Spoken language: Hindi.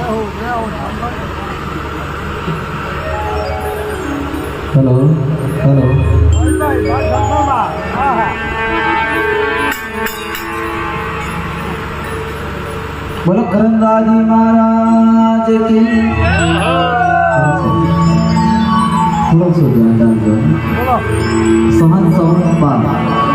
हेलो हेलो बोलो करंदाजी महाराज की थोड़ा सा ध्यान दीजिए सहन सहन